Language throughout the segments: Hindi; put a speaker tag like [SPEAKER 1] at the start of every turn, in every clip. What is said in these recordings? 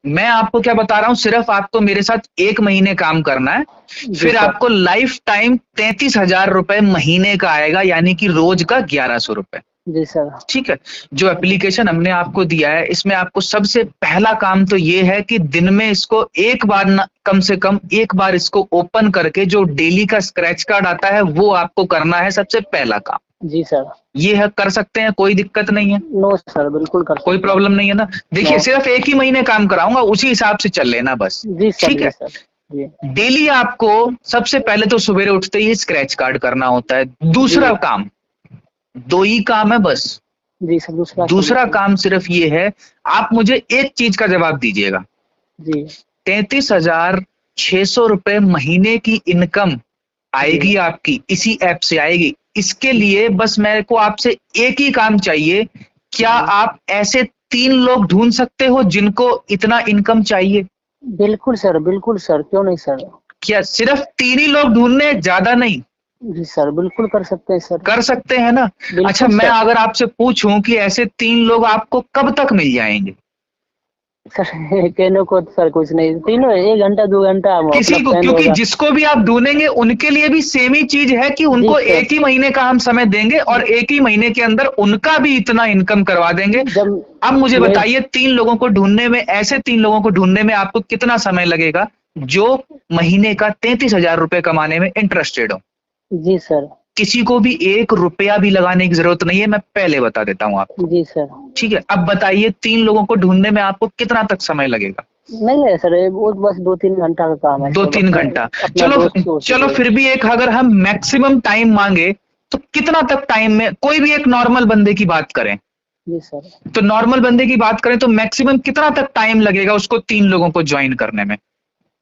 [SPEAKER 1] मैं आपको क्या बता रहा हूँ, सिर्फ आपको मेरे साथ 1 महीने काम करना है,
[SPEAKER 2] जी
[SPEAKER 1] फिर
[SPEAKER 2] सर।
[SPEAKER 1] आपको लाइफ टाइम 33,000 रुपए महीने का आएगा, यानी कि रोज का 1100 रुपए।
[SPEAKER 2] जी सर।
[SPEAKER 1] ठीक है। जो एप्लीकेशन हमने आपको दिया है, इसमें आपको सबसे पहला काम तो ये है कि दिन में इसको एक बार ना, कम से कम एक बार इसको ओपन करके जो डेली का स्क्रैच कार्ड आता है वो आपको करना है, सबसे पहला काम।
[SPEAKER 2] जी सर।
[SPEAKER 1] ये है, कर सकते हैं, कोई दिक्कत नहीं है,
[SPEAKER 2] नो सर, बिल्कुल कर
[SPEAKER 1] कोई
[SPEAKER 2] सकते हैं।
[SPEAKER 1] प्रॉब्लम नहीं है ना।
[SPEAKER 2] नो।
[SPEAKER 1] देखिए, सिर्फ 1 ही महीने काम कराऊंगा, उसी हिसाब से चल लेना बस।
[SPEAKER 2] जी सर,
[SPEAKER 1] ठीक
[SPEAKER 2] जी
[SPEAKER 1] है।
[SPEAKER 2] सर। जी।
[SPEAKER 1] डेली आपको सबसे पहले तो सवेरे उठते ही स्क्रैच कार्ड करना होता है।
[SPEAKER 2] जी।
[SPEAKER 1] दूसरा काम, 2 ही काम है बस।
[SPEAKER 2] जी सर, दूसरा काम
[SPEAKER 1] दूसरा
[SPEAKER 2] बताइए।
[SPEAKER 1] काम सिर्फ ये है, आप मुझे एक चीज का जवाब दीजिएगा।
[SPEAKER 2] जी।
[SPEAKER 1] 33,600 रुपए महीने की इनकम
[SPEAKER 2] जी।
[SPEAKER 1] आएगी आपकी, इसी ऐप से आएगी। इसके लिए बस मेरे को आपसे एक ही काम चाहिए। क्या
[SPEAKER 2] जी।
[SPEAKER 1] आप ऐसे 3 लोग ढूंढ सकते हो जिनको इतना इनकम चाहिए?
[SPEAKER 2] बिल्कुल सर, क्यों नहीं सर।
[SPEAKER 1] क्या सिर्फ 3 ही लोग ढूंढने, ज्यादा नहीं?
[SPEAKER 2] जी सर, बिल्कुल कर सकते हैं सर।
[SPEAKER 1] कर सकते हैं ना? अच्छा,
[SPEAKER 2] बिल्कुल
[SPEAKER 1] मैं
[SPEAKER 2] सर।
[SPEAKER 1] अगर आपसे पूछूं कि ऐसे 3 लोग आपको कब तक मिल जाएंगे?
[SPEAKER 2] सर कहने को तो सर कुछ नहीं, तीनों 1 घंटा 2 घंटा हम अपना
[SPEAKER 1] किसी को,
[SPEAKER 2] फ्रेंड
[SPEAKER 1] क्योंकि
[SPEAKER 2] होगा।
[SPEAKER 1] जिसको भी आप ढूंढेंगे उनके लिए भी सेम ही चीज है कि
[SPEAKER 2] जी
[SPEAKER 1] उनको
[SPEAKER 2] सर।
[SPEAKER 1] 1 ही महीने का हम समय देंगे और 1 ही महीने के अंदर उनका भी इतना इनकम करवा देंगे।
[SPEAKER 2] जब
[SPEAKER 1] अब मुझे
[SPEAKER 2] मैं।
[SPEAKER 1] बताइए, 3 लोगों को ढूंढने में, ऐसे 3 लोगों को ढूंढने में आपको कितना समय लगेगा जो महीने का 33,000 रुपए कमाने में इंटरेस्टेड हो?
[SPEAKER 2] जी सर।
[SPEAKER 1] किसी को भी 1 रुपया भी लगाने की जरूरत नहीं है, मैं पहले बता देता हूं आपको।
[SPEAKER 2] जी सर।
[SPEAKER 1] ठीक है, अब बताइए 3 लोगों को ढूंढने में आपको कितना तक समय लगेगा?
[SPEAKER 2] नहीं है सर, ये वो बस 2-3 घंटा का काम है,
[SPEAKER 1] दो
[SPEAKER 2] सब
[SPEAKER 1] तीन
[SPEAKER 2] अपना
[SPEAKER 1] घंटा
[SPEAKER 2] अपना
[SPEAKER 1] चलो।
[SPEAKER 2] दोस्त दोस्त
[SPEAKER 1] चलो
[SPEAKER 2] से।
[SPEAKER 1] फिर भी एक, अगर हम मैक्सिमम टाइम मांगे तो कितना तक टाइम में, कोई भी एक नॉर्मल बंदे की बात करें,
[SPEAKER 2] जी सर।
[SPEAKER 1] तो नॉर्मल बंदे की बात करें तो मैक्सिमम कितना तक टाइम लगेगा उसको 3 लोगों को ज्वाइन करने में?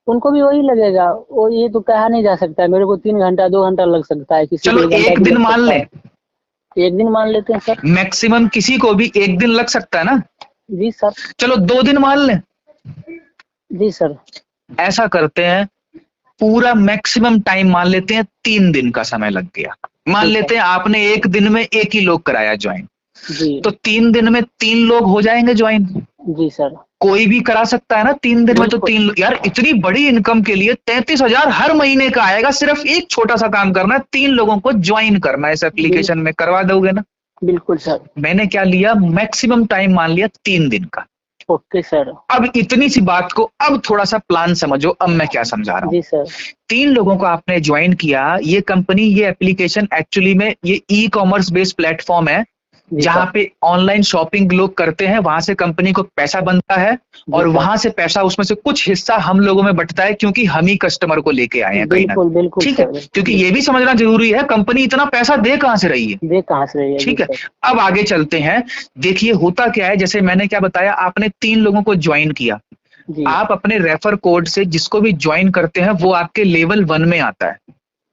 [SPEAKER 2] उनको भी वही लगेगा, वो ये तो कहा नहीं जा सकता है, मेरे को 3 घंटा 2 घंटा लग सकता है, किसी को
[SPEAKER 1] चलो
[SPEAKER 2] 1 घंटा
[SPEAKER 1] एक
[SPEAKER 2] भी
[SPEAKER 1] दिन
[SPEAKER 2] लग
[SPEAKER 1] मान
[SPEAKER 2] सकता
[SPEAKER 1] लें,
[SPEAKER 2] है। एक दिन मान लेते हैं सर।
[SPEAKER 1] मैक्सिमम किसी को भी एक दिन लग सकता है ना।
[SPEAKER 2] जी सर।
[SPEAKER 1] चलो 2 दिन मान लें।
[SPEAKER 2] जी सर।
[SPEAKER 1] ऐसा करते हैं, पूरा मैक्सिमम टाइम मान लेते हैं, 3 दिन का समय लग गया। मान
[SPEAKER 2] ठीक है।
[SPEAKER 1] लेते हैं आपने एक दिन में एक ही लोग कराया ज्वाइन,
[SPEAKER 2] जी।
[SPEAKER 1] तो 3 दिन में 3 लोग हो जाएंगे ज्वाइन।
[SPEAKER 2] जी सर।
[SPEAKER 1] कोई भी करा सकता है ना 3 दिन में, तो
[SPEAKER 2] बिल्कुल।
[SPEAKER 1] 3 यार, इतनी बड़ी इनकम के लिए 33,000 हर महीने का आएगा। सिर्फ एक छोटा सा काम करना है, 3 लोगों को ज्वाइन करना है, इस
[SPEAKER 2] बिल,
[SPEAKER 1] एप्लीकेशन में करवा दोगे ना?
[SPEAKER 2] बिल्कुल सर।
[SPEAKER 1] मैंने क्या लिया, मैक्सिमम टाइम मान लिया 3 दिन का।
[SPEAKER 2] Okay sir.
[SPEAKER 1] अब इतनी सी बात को अब थोड़ा सा प्लान समझो, अब मैं क्या समझा रहा हूँ।
[SPEAKER 2] जी सर।
[SPEAKER 1] 3 लोगों को आपने ज्वाइन किया, ये कंपनी, ये एप्लीकेशन एक्चुअली में ये ई कॉमर्स बेस्ड प्लेटफॉर्म है,
[SPEAKER 2] जी
[SPEAKER 1] जहां
[SPEAKER 2] सर।
[SPEAKER 1] पे ऑनलाइन शॉपिंग लोग करते हैं, वहां से कंपनी को पैसा बनता है,
[SPEAKER 2] जी
[SPEAKER 1] और
[SPEAKER 2] सर।
[SPEAKER 1] वहां से पैसा, उसमें से कुछ हिस्सा हम लोगों में बंटता है, क्योंकि हम ही कस्टमर को लेके आए हैं कहीं ना
[SPEAKER 2] बिल्कुल
[SPEAKER 1] कहीं।
[SPEAKER 2] बिल्कुल
[SPEAKER 1] ठीक है,
[SPEAKER 2] सर, बिल्कुल
[SPEAKER 1] क्योंकि ये भी
[SPEAKER 2] बिल्कुल।
[SPEAKER 1] समझना जरूरी है, कंपनी इतना पैसा दे कहां से रही है।
[SPEAKER 2] ये कहाँ से रही है? जी
[SPEAKER 1] ठीक है।
[SPEAKER 2] सर।
[SPEAKER 1] अब आगे चलते हैं। देखिए होता क्या है, जैसे मैंने क्या बताया, आपने 3 लोगों को ज्वाइन किया,
[SPEAKER 2] जी।
[SPEAKER 1] आप अपने रेफर कोड से जिसको भी ज्वाइन करते हैं वो आपके लेवल 1 में आता है।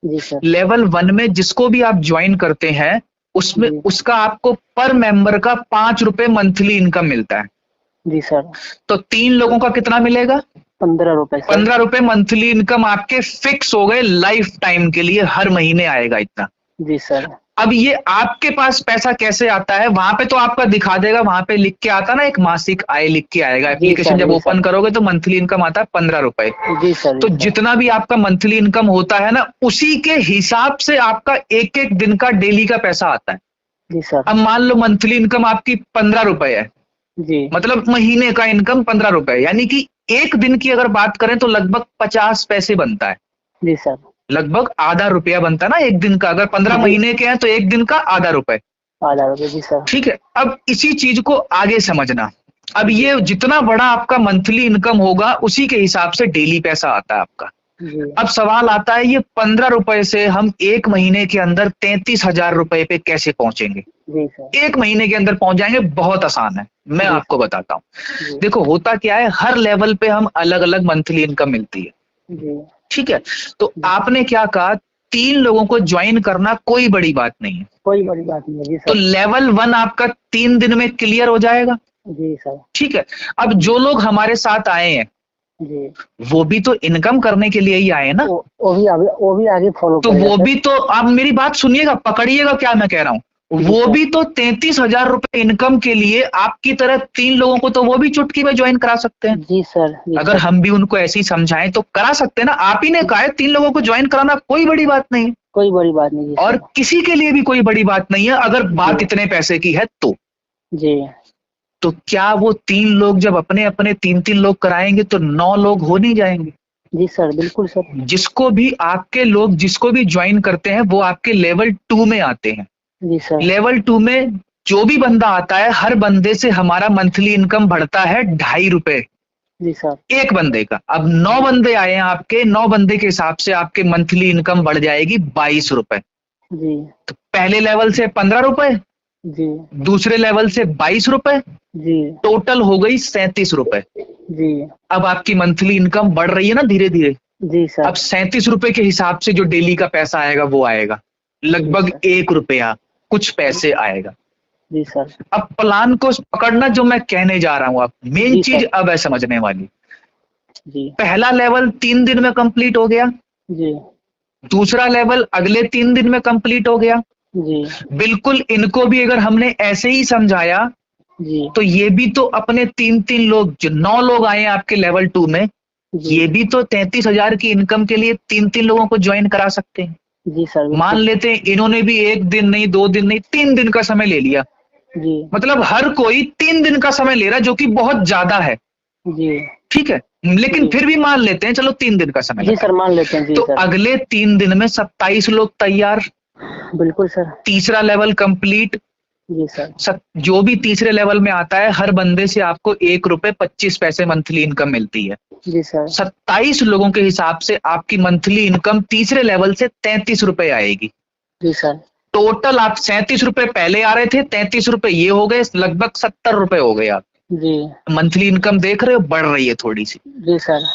[SPEAKER 2] जी सर।
[SPEAKER 1] लेवल 1 में जिसको भी आप ज्वाइन करते हैं, उसमें
[SPEAKER 2] जी।
[SPEAKER 1] उसका आपको पर मेंबर का 5 रुपए मंथली इनकम मिलता है।
[SPEAKER 2] जी सर।
[SPEAKER 1] तो 3 लोगों का कितना मिलेगा?
[SPEAKER 2] 15 रुपए सर।
[SPEAKER 1] 15 रुपए मंथली इनकम आपके फिक्स हो गए, लाइफ टाइम के लिए, हर महीने आएगा इतना।
[SPEAKER 2] जी सर।
[SPEAKER 1] अब ये आपके पास पैसा कैसे आता है, वहां पे तो आपका दिखा देगा, वहां पे लिख के आता ना, एक मासिक आय लिख के आएगा।
[SPEAKER 2] जी
[SPEAKER 1] एप्लीकेशन
[SPEAKER 2] सर।
[SPEAKER 1] जब
[SPEAKER 2] जी
[SPEAKER 1] ओपन
[SPEAKER 2] सर।
[SPEAKER 1] करोगे तो मंथली इनकम आता है 15 रुपए।
[SPEAKER 2] जी सर।
[SPEAKER 1] तो
[SPEAKER 2] जी सर।
[SPEAKER 1] जितना भी आपका मंथली इनकम होता है ना, उसी के हिसाब से आपका एक एक दिन का डेली का पैसा आता है।
[SPEAKER 2] जी सर।
[SPEAKER 1] अब मान लो मंथली इनकम आपकी 15 रुपए है,
[SPEAKER 2] जी।
[SPEAKER 1] मतलब महीने का इनकम 15 रुपए, यानी कि एक दिन की अगर बात करें तो लगभग 50 पैसे बनता है।
[SPEAKER 2] जी सर।
[SPEAKER 1] लगभग आधा रुपया बनता है ना एक दिन का, अगर 15
[SPEAKER 2] जी।
[SPEAKER 1] महीने के हैं तो एक दिन का आधा रुपए।
[SPEAKER 2] 1000 रुपये, जी सर।
[SPEAKER 1] ठीक है, अब इसी चीज को आगे समझना। अब
[SPEAKER 2] जी।
[SPEAKER 1] ये जितना बड़ा आपका मंथली इनकम होगा, उसी के हिसाब से डेली पैसा आता है आपका।
[SPEAKER 2] जी।
[SPEAKER 1] अब सवाल आता है, ये 15 रुपए से हम एक महीने के अंदर 33,000 रुपए पे कैसे पहुंचेंगे?
[SPEAKER 2] जी सर।
[SPEAKER 1] एक महीने के अंदर पहुंच जाएंगे, बहुत आसान है, मैं
[SPEAKER 2] जी
[SPEAKER 1] आपको
[SPEAKER 2] सर।
[SPEAKER 1] बताता हूँ।
[SPEAKER 2] जी।
[SPEAKER 1] देखो होता क्या है, हर लेवल पे हम अलग अलग मंथली इनकम मिलती है।
[SPEAKER 2] जी।
[SPEAKER 1] ठीक है, तो
[SPEAKER 2] जी।
[SPEAKER 1] आपने क्या कहा, 3 लोगों को ज्वाइन करना कोई बड़ी बात नहीं है।
[SPEAKER 2] कोई बड़ी बात नहीं है। जी
[SPEAKER 1] तो
[SPEAKER 2] सर।
[SPEAKER 1] लेवल 1 आपका 3 दिन में क्लियर हो जाएगा।
[SPEAKER 2] जी सर।
[SPEAKER 1] ठीक है। अब जो लोग हमारे साथ आए हैं,
[SPEAKER 2] जी।
[SPEAKER 1] वो भी तो इनकम करने के लिए ही आए हैं ना।
[SPEAKER 2] वो भी आगे फॉलो
[SPEAKER 1] तो
[SPEAKER 2] करेगा
[SPEAKER 1] वो
[SPEAKER 2] सर।
[SPEAKER 1] भी तो, आप मेरी बात सुनिएगा, पकड़िएगा क्या मैं कह रहा हूं, वो
[SPEAKER 2] सर।
[SPEAKER 1] भी तो 33,000 रुपए इनकम के लिए आपकी तरह 3 लोगों को तो वो भी चुटकी में ज्वाइन करा सकते हैं।
[SPEAKER 2] जी सर, जी
[SPEAKER 1] अगर
[SPEAKER 2] सर।
[SPEAKER 1] हम भी उनको ऐसे ही समझाएं तो करा सकते हैं ना। आप ही ने कहा है 3 लोगों को ज्वाइन कराना कोई बड़ी बात नहीं है,
[SPEAKER 2] कोई बड़ी बात नहीं। जी
[SPEAKER 1] और
[SPEAKER 2] सर।
[SPEAKER 1] किसी के लिए भी कोई बड़ी बात नहीं है अगर बात
[SPEAKER 2] जी।
[SPEAKER 1] इतने पैसे की है तो।
[SPEAKER 2] जी।
[SPEAKER 1] तो क्या वो 3 लोग जब अपने अपने 3-3 लोग कराएंगे तो 9 लोग हो नहीं जाएंगे?
[SPEAKER 2] जी सर, बिल्कुल सर।
[SPEAKER 1] जिसको भी आपके लोग जिसको भी ज्वाइन करते हैं वो आपके लेवल 2 में आते हैं।
[SPEAKER 2] जी सर।
[SPEAKER 1] लेवल 2 में जो भी बंदा आता है हर बंदे से हमारा मंथली इनकम बढ़ता है 2.5 रुपए
[SPEAKER 2] जी सर।
[SPEAKER 1] एक बंदे का। अब 9 बंदे आए हैं आपके, 9 बंदे के हिसाब से आपके मंथली इनकम बढ़ जाएगी 22 रुपए।
[SPEAKER 2] जी।
[SPEAKER 1] तो पहले लेवल से 15 रुपए,
[SPEAKER 2] जी।
[SPEAKER 1] दूसरे लेवल से 22 रुपए,
[SPEAKER 2] जी।
[SPEAKER 1] टोटल हो गई 37 रुपए।
[SPEAKER 2] जी।
[SPEAKER 1] अब आपकी मंथली इनकम बढ़ रही है ना धीरे धीरे।
[SPEAKER 2] जी सर।
[SPEAKER 1] अब 37 रुपए के हिसाब से जो डेली का पैसा आएगा वो आएगा लगभग
[SPEAKER 2] जी
[SPEAKER 1] 1 रुपया कुछ पैसे आएगा।
[SPEAKER 2] जी सर।
[SPEAKER 1] अब प्लान को पकड़ना जो मैं कहने जा रहा हूं, आप मेन
[SPEAKER 2] जी
[SPEAKER 1] चीज
[SPEAKER 2] सर।
[SPEAKER 1] अब है समझने वाली।
[SPEAKER 2] जी।
[SPEAKER 1] पहला लेवल 3 दिन में कंप्लीट हो गया,
[SPEAKER 2] जी।
[SPEAKER 1] दूसरा लेवल अगले 3 दिन में कंप्लीट हो गया।
[SPEAKER 2] जी।
[SPEAKER 1] बिल्कुल इनको भी अगर हमने ऐसे ही समझाया
[SPEAKER 2] जी।
[SPEAKER 1] तो ये भी तो अपने 3-3 लोग, जो 9 लोग आए हैं आपके लेवल 2 में,
[SPEAKER 2] जी।
[SPEAKER 1] ये भी तो 33,000 की इनकम के लिए 3-3 लोगों को ज्वाइन करा सकते हैं।
[SPEAKER 2] जी सर,
[SPEAKER 1] मान
[SPEAKER 2] बिल्कुल।
[SPEAKER 1] लेते हैं इन्होंने भी 1 दिन नहीं, 2 दिन नहीं, 3 दिन का समय ले लिया।
[SPEAKER 2] जी।
[SPEAKER 1] मतलब हर कोई 3 दिन का समय ले रहा है जो कि बहुत ज्यादा है।
[SPEAKER 2] जी।
[SPEAKER 1] ठीक है, लेकिन
[SPEAKER 2] जी।
[SPEAKER 1] फिर भी मान लेते हैं चलो 3 दिन का समय
[SPEAKER 2] जी
[SPEAKER 1] लगा।
[SPEAKER 2] सर, मान लेते हैं। जी
[SPEAKER 1] तो
[SPEAKER 2] सर।
[SPEAKER 1] अगले 3 दिन में 27 लोग तैयार,
[SPEAKER 2] बिल्कुल सर।
[SPEAKER 1] तीसरा लेवल कंप्लीट।
[SPEAKER 2] जी सर।
[SPEAKER 1] जो भी तीसरे लेवल में आता है हर बंदे से आपको 1 रुपए 25 पैसे मंथली इनकम मिलती है।
[SPEAKER 2] जी सर।
[SPEAKER 1] 27 लोगों के हिसाब से आपकी मंथली इनकम तीसरे लेवल से 33 रुपए आएगी।
[SPEAKER 2] जी सर।
[SPEAKER 1] टोटल आप 37 रुपए पहले आ रहे थे, 33 रुपए ये हो गए, लगभग 70 रुपए हो गए। आप
[SPEAKER 2] जी।
[SPEAKER 1] मंथली इनकम देख रहे हो बढ़ रही है थोड़ी सी।
[SPEAKER 2] जी सर।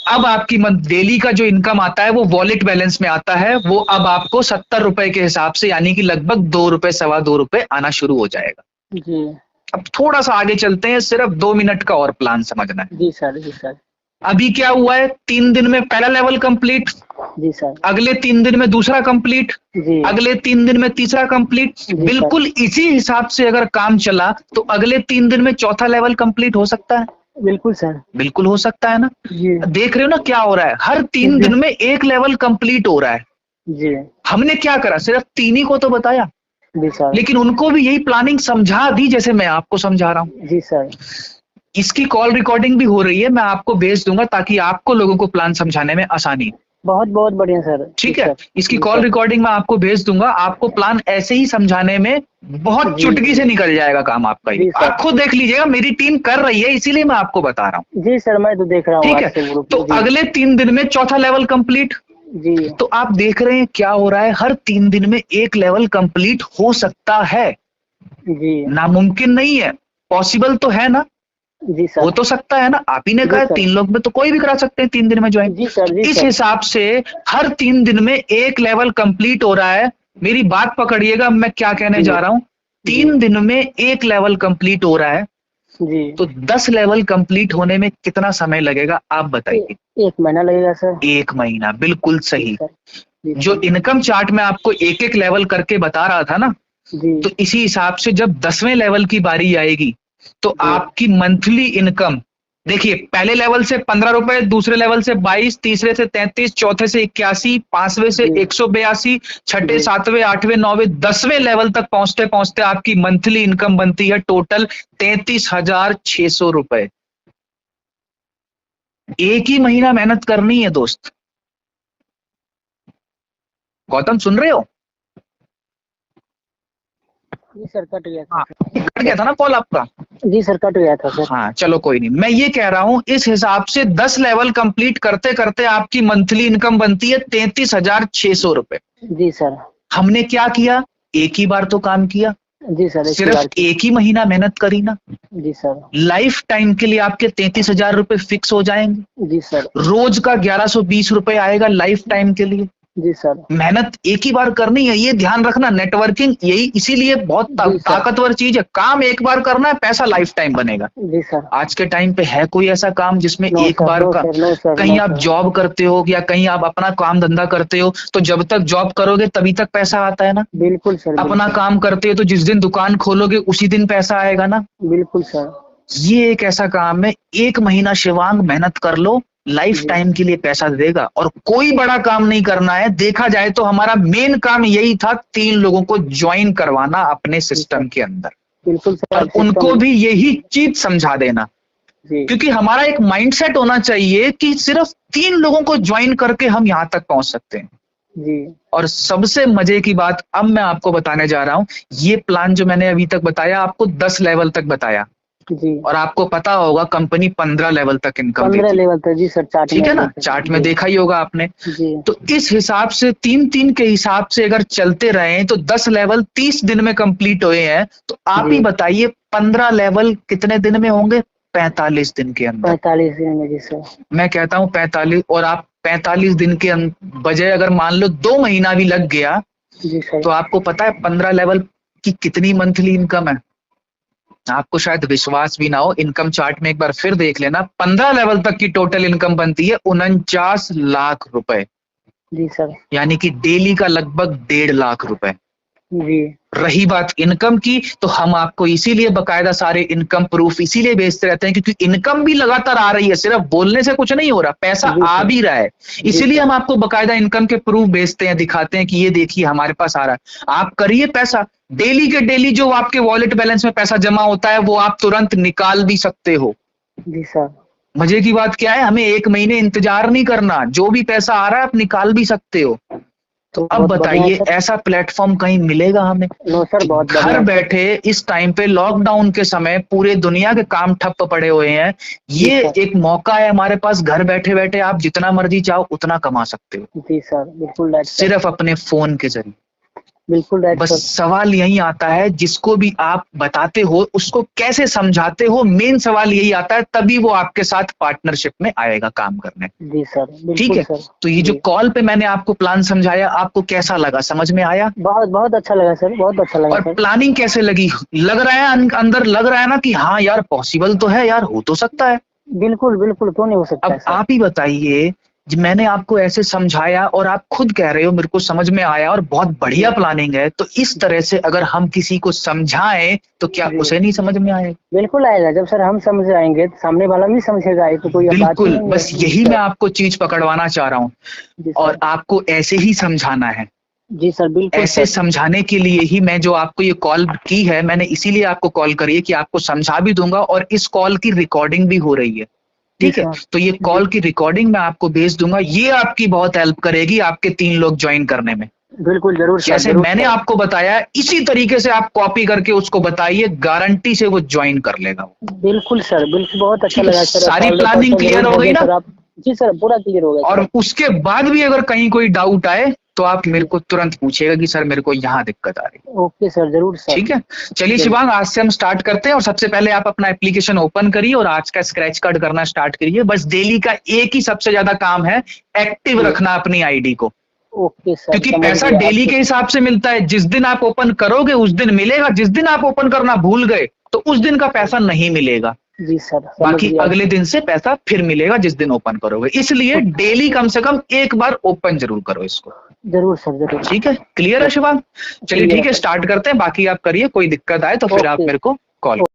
[SPEAKER 1] अब आपकी डेली का जो इनकम आता है वो वॉलेट बैलेंस में आता है, वो अब आपको 70 रुपए के हिसाब से यानी कि लगभग 2 रुपए 2.25 रुपए आना शुरू हो जाएगा।
[SPEAKER 2] जी।
[SPEAKER 1] अब थोड़ा सा आगे चलते हैं, सिर्फ 2 मिनट का और प्लान समझना है।
[SPEAKER 2] जी सर। जी सर।
[SPEAKER 1] अभी क्या हुआ है, 3 दिन में पहला लेवल कंप्लीट,
[SPEAKER 2] जी सर।
[SPEAKER 1] अगले 3 दिन में दूसरा कंप्लीट,
[SPEAKER 2] जी।
[SPEAKER 1] अगले 3 दिन में तीसरा कंप्लीट।
[SPEAKER 2] जी सर।
[SPEAKER 1] बिल्कुल इसी हिसाब से अगर काम चला तो अगले 3 दिन में चौथा लेवल कंप्लीट हो सकता है।
[SPEAKER 2] बिल्कुल सर।
[SPEAKER 1] बिल्कुल हो सकता है ना।
[SPEAKER 2] जी।
[SPEAKER 1] देख रहे हो ना क्या हो रहा है, हर 3
[SPEAKER 2] जी।
[SPEAKER 1] दिन में एक लेवल कंप्लीट हो रहा है।
[SPEAKER 2] जी।
[SPEAKER 1] हमने क्या करा, सिर्फ 3 ही को तो बताया,
[SPEAKER 2] जी सर।
[SPEAKER 1] लेकिन उनको भी यही प्लानिंग समझा दी जैसे मैं आपको समझा रहा हूं।
[SPEAKER 2] जी सर।
[SPEAKER 1] इसकी कॉल रिकॉर्डिंग भी हो रही है, मैं आपको भेज दूंगा ताकि आपको लोगों को प्लान समझाने में आसानी।
[SPEAKER 2] बहुत बहुत बढ़िया सर।
[SPEAKER 1] ठीक
[SPEAKER 2] जी
[SPEAKER 1] है,
[SPEAKER 2] सर।
[SPEAKER 1] इसकी
[SPEAKER 2] जी
[SPEAKER 1] कॉल
[SPEAKER 2] सर।
[SPEAKER 1] रिकॉर्डिंग मैं आपको भेज दूंगा। आपको प्लान ऐसे ही समझाने में बहुत
[SPEAKER 2] जी।
[SPEAKER 1] चुटकी से निकल जाएगा काम आपका। ये
[SPEAKER 2] जी सर।
[SPEAKER 1] आप खुद देख लीजिएगा, मेरी टीम कर रही है इसीलिए मैं आपको बता रहा हूँ।
[SPEAKER 2] जी सर, मैं तो देख रहा हूँ
[SPEAKER 1] ठीक
[SPEAKER 2] आपसे
[SPEAKER 1] है,
[SPEAKER 2] ग्रुप
[SPEAKER 1] तो
[SPEAKER 2] में। जी।
[SPEAKER 1] अगले 3 दिन में चौथा लेवल कंप्लीट।
[SPEAKER 2] जी।
[SPEAKER 1] तो आप देख रहे हैं क्या हो रहा है, हर 3 दिन में एक लेवल कंप्लीट हो सकता है।
[SPEAKER 2] जी।
[SPEAKER 1] नामुमकिन नहीं है, पॉसिबल तो है ना,
[SPEAKER 2] जी सर।
[SPEAKER 1] हो तो सकता है ना। आप ही ने
[SPEAKER 2] जी
[SPEAKER 1] कहा
[SPEAKER 2] सर।
[SPEAKER 1] 3 लोग में तो कोई भी करा सकते हैं 3 दिन में ज्वाइन।
[SPEAKER 2] जी सर। जी
[SPEAKER 1] इस
[SPEAKER 2] सर।
[SPEAKER 1] हिसाब से हर 3 दिन में एक लेवल कंप्लीट हो रहा है। मेरी बात पकड़िएगा, मैं क्या कहने
[SPEAKER 2] जी।
[SPEAKER 1] जा रहा हूं। 3 दिन में एक लेवल कंप्लीट हो रहा है,
[SPEAKER 2] जी।
[SPEAKER 1] तो 10 लेवल कंप्लीट होने में कितना समय लगेगा आप बताइए।
[SPEAKER 2] 1 महीना लगेगा सर।
[SPEAKER 1] 1 महीना, बिल्कुल
[SPEAKER 2] जी
[SPEAKER 1] सही।
[SPEAKER 2] सर। जी
[SPEAKER 1] जो
[SPEAKER 2] सर।
[SPEAKER 1] इनकम चार्ट में आपको एक एक लेवल करके बता रहा था ना,
[SPEAKER 2] जी।
[SPEAKER 1] तो इसी हिसाब से जब 10वें लेवल की बारी आएगी तो
[SPEAKER 2] जी।
[SPEAKER 1] आपकी मंथली इनकम देखिए, पहले लेवल से 15 रुपए, दूसरे लेवल से 22, तीसरे से 33, चौथे से 81, पांचवें से
[SPEAKER 2] जी।
[SPEAKER 1] 182, छठे
[SPEAKER 2] जी।
[SPEAKER 1] 7वें 8वें 9वें 10वें लेवल तक पहुंचते पहुंचते आपकी मंथली इनकम बनती है टोटल 33,600 रुपए। एक ही महीना मेहनत करनी है दोस्त। गौतम सुन रहे हो?
[SPEAKER 2] जी सर, कट गया था
[SPEAKER 1] हाँ,
[SPEAKER 2] सर।
[SPEAKER 1] कट गया था ना कॉल आपका।
[SPEAKER 2] जी सर, कट गया था सर।
[SPEAKER 1] हाँ चलो कोई नहीं, मैं ये कह रहा हूं इस हिसाब से 10 लेवल कंप्लीट करते करते आपकी मंथली इनकम बनती है 33,600 रुपए।
[SPEAKER 2] जी सर।
[SPEAKER 1] हमने क्या किया, एक ही बार तो काम किया,
[SPEAKER 2] जी सर, एक ही बार
[SPEAKER 1] सिर्फ
[SPEAKER 2] की।
[SPEAKER 1] एक ही महीना मेहनत करी ना।
[SPEAKER 2] जी सर।
[SPEAKER 1] लाइफ टाइम के लिए आपके 33,000 रुपए फिक्स हो जाएंगे।
[SPEAKER 2] जी सर।
[SPEAKER 1] रोज का 1120 रुपए आएगा लाइफ टाइम के लिए।
[SPEAKER 2] जी सर।
[SPEAKER 1] मेहनत एक ही बार करनी है, ये ध्यान रखना। नेटवर्किंग यही इसीलिए बहुत
[SPEAKER 2] जी सर।
[SPEAKER 1] ताकतवर चीज है। काम एक बार करना है, पैसा लाइफ टाइम बनेगा।
[SPEAKER 2] जी सर।
[SPEAKER 1] आज के टाइम पे है कोई ऐसा काम जिसमें
[SPEAKER 2] नो
[SPEAKER 1] एक
[SPEAKER 2] सर,
[SPEAKER 1] बार
[SPEAKER 2] नो
[SPEAKER 1] का,
[SPEAKER 2] सर, नो सर,
[SPEAKER 1] कहीं
[SPEAKER 2] नो
[SPEAKER 1] आप
[SPEAKER 2] सर।
[SPEAKER 1] जॉब करते हो या कहीं आप अपना काम धंधा करते हो तो जब तक जॉब करोगे तभी तक पैसा आता है ना।
[SPEAKER 2] बिल्कुल सर,
[SPEAKER 1] अपना
[SPEAKER 2] बिल्कुल।
[SPEAKER 1] काम करते हो तो जिस दिन दुकान खोलोगे उसी दिन पैसा आएगा ना।
[SPEAKER 2] बिल्कुल सर।
[SPEAKER 1] ये एक ऐसा काम है, 1 महीना शिवांग मेहनत कर लो, लाइफ
[SPEAKER 2] जी।
[SPEAKER 1] टाइम के लिए पैसा देगा। और कोई बड़ा काम नहीं करना है। देखा जाए तो हमारा मेन काम यही था, 3 लोगों को ज्वाइन करवाना अपने
[SPEAKER 2] जी सर।
[SPEAKER 1] सिस्टम के अंदर,
[SPEAKER 2] बिल्कुल सर,
[SPEAKER 1] और
[SPEAKER 2] अब सिस्टम।
[SPEAKER 1] उनको भी यही चीज समझा देना।
[SPEAKER 2] जी।
[SPEAKER 1] क्योंकि हमारा एक माइंडसेट होना चाहिए कि सिर्फ 3 लोगों को ज्वाइन करके हम यहां तक पहुंच सकते हैं।
[SPEAKER 2] जी।
[SPEAKER 1] और सबसे मजे की बात अब मैं आपको बताने जा रहा हूं। ये प्लान जो मैंने अभी तक बताया आपको 10 लेवल तक बताया,
[SPEAKER 2] जी।
[SPEAKER 1] और आपको पता होगा कंपनी 15 लेवल तक इनकम
[SPEAKER 2] 15
[SPEAKER 1] देती है।
[SPEAKER 2] लेवल तक, जी सर, चार्ट में
[SPEAKER 1] ठीक है ना,
[SPEAKER 2] देखे।
[SPEAKER 1] चार्ट में
[SPEAKER 2] जी।
[SPEAKER 1] देखा ही होगा आपने।
[SPEAKER 2] जी।
[SPEAKER 1] तो इस हिसाब से 3-3 के हिसाब से अगर चलते रहे तो 10 लेवल 30 दिन में कंप्लीट हुए हैं। तो आप ही
[SPEAKER 2] जी।
[SPEAKER 1] बताइए 15 लेवल कितने दिन में होंगे? 45 दिन के अंदर।
[SPEAKER 2] 45 दिन में, जी सर।
[SPEAKER 1] मैं कहता हूं 45, और आप 45 दिन के बजाय अगर मान लो 2 महीना भी लग गया
[SPEAKER 2] जी सर।
[SPEAKER 1] तो आपको पता है 15 लेवल की कितनी मंथली इनकम है? आपको शायद विश्वास भी ना हो, इनकम चार्ट में एक बार फिर देख लेना। 15 लेवल तक की टोटल इनकम बनती है 49 लाख रुपए,
[SPEAKER 2] जी सर।
[SPEAKER 1] यानी कि डेली का लगभग 1.5 लाख रुपए।
[SPEAKER 2] जी।
[SPEAKER 1] रही बात इनकम की, तो हम आपको इसीलिए बकायदा सारे इनकम प्रूफ इसीलिए भेजते रहते हैं क्योंकि इनकम भी लगातार आ रही है, सिर्फ बोलने से कुछ नहीं हो रहा, पैसा
[SPEAKER 2] जी
[SPEAKER 1] आ
[SPEAKER 2] सर।
[SPEAKER 1] भी रहा है।
[SPEAKER 2] जी
[SPEAKER 1] इसीलिए
[SPEAKER 2] सर।
[SPEAKER 1] हम आपको बकायदा इनकम के प्रूफ भेजते हैं, दिखाते हैं कि ये देखिए हमारे पास आ रहा है। आप करिए पैसा, डेली के डेली जो आपके वॉलेट बैलेंस में पैसा जमा होता है वो आप तुरंत निकाल भी सकते हो।
[SPEAKER 2] जी सर।
[SPEAKER 1] मजे की बात क्या है, हमें 1 महीने इंतजार नहीं करना, जो भी पैसा आ रहा है आप निकाल भी सकते हो। तो
[SPEAKER 2] तो
[SPEAKER 1] अब
[SPEAKER 2] बहुत बढ़िया है
[SPEAKER 1] बताइए
[SPEAKER 2] सर।
[SPEAKER 1] ऐसा प्लेटफॉर्म कहीं मिलेगा हमें
[SPEAKER 2] नो सर,
[SPEAKER 1] कि
[SPEAKER 2] बहुत बढ़िया
[SPEAKER 1] घर
[SPEAKER 2] है सर।
[SPEAKER 1] बैठे इस टाइम पे लॉकडाउन के समय पूरे दुनिया के काम ठप्प पड़े हुए हैं।
[SPEAKER 2] जी
[SPEAKER 1] ये
[SPEAKER 2] सर।
[SPEAKER 1] एक मौका है हमारे पास, घर बैठे बैठे आप जितना मर्जी चाहो उतना कमा सकते हो,
[SPEAKER 2] जी सर, बिल्कुल राइट सर।
[SPEAKER 1] सिर्फ अपने फोन के जरिए।
[SPEAKER 2] बिल्कुल राइट
[SPEAKER 1] बस
[SPEAKER 2] सर।
[SPEAKER 1] सवाल यही आता है, जिसको भी आप बताते हो उसको कैसे समझाते हो, मेन सवाल यही आता है, तभी वो आपके साथ पार्टनरशिप में आएगा काम करने।
[SPEAKER 2] जी सर,
[SPEAKER 1] ठीक
[SPEAKER 2] बिल्कुल
[SPEAKER 1] है,
[SPEAKER 2] सर।
[SPEAKER 1] तो ये जो
[SPEAKER 2] जी।
[SPEAKER 1] कॉल पे मैंने आपको प्लान समझाया आपको कैसा लगा, समझ में आया?
[SPEAKER 2] बहुत बहुत अच्छा लगा सर, बहुत अच्छा लगा
[SPEAKER 1] और
[SPEAKER 2] सर।
[SPEAKER 1] प्लानिंग कैसे लगी? लग रहा है अंदर लग रहा है ना कि हाँ यार पॉसिबल तो है यार, हो तो सकता है।
[SPEAKER 2] बिल्कुल बिल्कुल, क्यों नहीं हो सकता है
[SPEAKER 1] अब
[SPEAKER 2] सर।
[SPEAKER 1] आप ही बताइए, मैंने आपको ऐसे समझाया और आप खुद कह रहे हो मेरे को समझ में आया और बहुत बढ़िया
[SPEAKER 2] जी।
[SPEAKER 1] प्लानिंग है, तो इस तरह से अगर हम किसी को समझाएं तो क्या
[SPEAKER 2] जी।
[SPEAKER 1] उसे नहीं समझ में आएगा?
[SPEAKER 2] बिल्कुल आएगा, जब सर हम समझ आएंगे तो सामने वाला भी समझेगा, ये तो कोई अब बात ही
[SPEAKER 1] बिल्कुल,
[SPEAKER 2] नहीं है।
[SPEAKER 1] बस
[SPEAKER 2] जी
[SPEAKER 1] यही मैं
[SPEAKER 2] सर।
[SPEAKER 1] आपको चीज पकड़वाना चाह रहा हूँ,
[SPEAKER 2] जी
[SPEAKER 1] और
[SPEAKER 2] सर।
[SPEAKER 1] आपको ऐसे ही समझाना है।
[SPEAKER 2] जी सर, बिल्कुल
[SPEAKER 1] ऐसे
[SPEAKER 2] सर।
[SPEAKER 1] समझाने के लिए ही मैं जो आपको ये कॉल की है, मैंने इसीलिए आपको कॉल करी है कि आपको समझा भी दूंगा, और इस कॉल की रिकॉर्डिंग भी हो रही है।
[SPEAKER 2] जी
[SPEAKER 1] ठीक है,
[SPEAKER 2] सर।
[SPEAKER 1] तो ये
[SPEAKER 2] जी।
[SPEAKER 1] कॉल की रिकॉर्डिंग मैं आपको भेज दूंगा, ये आपकी बहुत हेल्प करेगी आपके 3 लोग ज्वाइन करने में।
[SPEAKER 2] बिल्कुल, जरूर सर,
[SPEAKER 1] जैसे
[SPEAKER 2] जरूर
[SPEAKER 1] मैंने
[SPEAKER 2] सर।
[SPEAKER 1] आपको बताया इसी तरीके से आप कॉपी करके उसको बताइए, गारंटी से वो ज्वाइन कर लेगा वो।
[SPEAKER 2] बिल्कुल सर, बिल्कुल, बहुत अच्छा
[SPEAKER 1] ठीक है,
[SPEAKER 2] लगा सर,
[SPEAKER 1] सारी
[SPEAKER 2] कॉल
[SPEAKER 1] प्लानिंग
[SPEAKER 2] रिकॉर्ड
[SPEAKER 1] क्लियर
[SPEAKER 2] जरूर
[SPEAKER 1] हो गई
[SPEAKER 2] भेजें
[SPEAKER 1] ना?
[SPEAKER 2] सर आप। जी सर, पूरा क्लियर हो गया
[SPEAKER 1] और
[SPEAKER 2] सर।
[SPEAKER 1] उसके बाद भी अगर कहीं कोई डाउट आए तो आप मेरे
[SPEAKER 2] जी।
[SPEAKER 1] को तुरंत पूछिएगा कि सर मेरे को यहाँ दिक्कत आ रही है।
[SPEAKER 2] ओके सर, जरूर सर।
[SPEAKER 1] ठीक है, चलिए
[SPEAKER 2] जरूर।
[SPEAKER 1] शिवांग, आज से हम स्टार्ट करते हैं, और सबसे पहले आप अपना एप्लीकेशन ओपन करिए और आज का स्क्रैच कार्ड करना स्टार्ट करिए। बस डेली का एक ही सबसे ज्यादा काम है, एक्टिव
[SPEAKER 2] जी।
[SPEAKER 1] रखना अपनी आईडी को।
[SPEAKER 2] ओके सर,
[SPEAKER 1] क्योंकि
[SPEAKER 2] समझ
[SPEAKER 1] पैसा
[SPEAKER 2] गया
[SPEAKER 1] डेली
[SPEAKER 2] आपसे।
[SPEAKER 1] के हिसाब से मिलता है, जिस दिन आप ओपन करोगे उस दिन मिलेगा, जिस दिन आप ओपन करना भूल गए तो उस दिन का पैसा नहीं मिलेगा।
[SPEAKER 2] जी सर, समझ
[SPEAKER 1] बाकी
[SPEAKER 2] गया
[SPEAKER 1] अगले
[SPEAKER 2] आपसे।
[SPEAKER 1] दिन से पैसा फिर मिलेगा जिस दिन ओपन करोगे, इसलिए डेली कम से कम एक बार ओपन जरूर करो इसको।
[SPEAKER 2] जरूर सर, जरूर।
[SPEAKER 1] ठीक है, क्लियर है शिवांग? चलिए
[SPEAKER 2] क्लियर है
[SPEAKER 1] ठीक है,
[SPEAKER 2] सर।
[SPEAKER 1] स्टार्ट करते हैं, बाकी आप करिए, कोई दिक्कत आए तो फिर आप
[SPEAKER 2] ओके।
[SPEAKER 1] मेरे को कॉल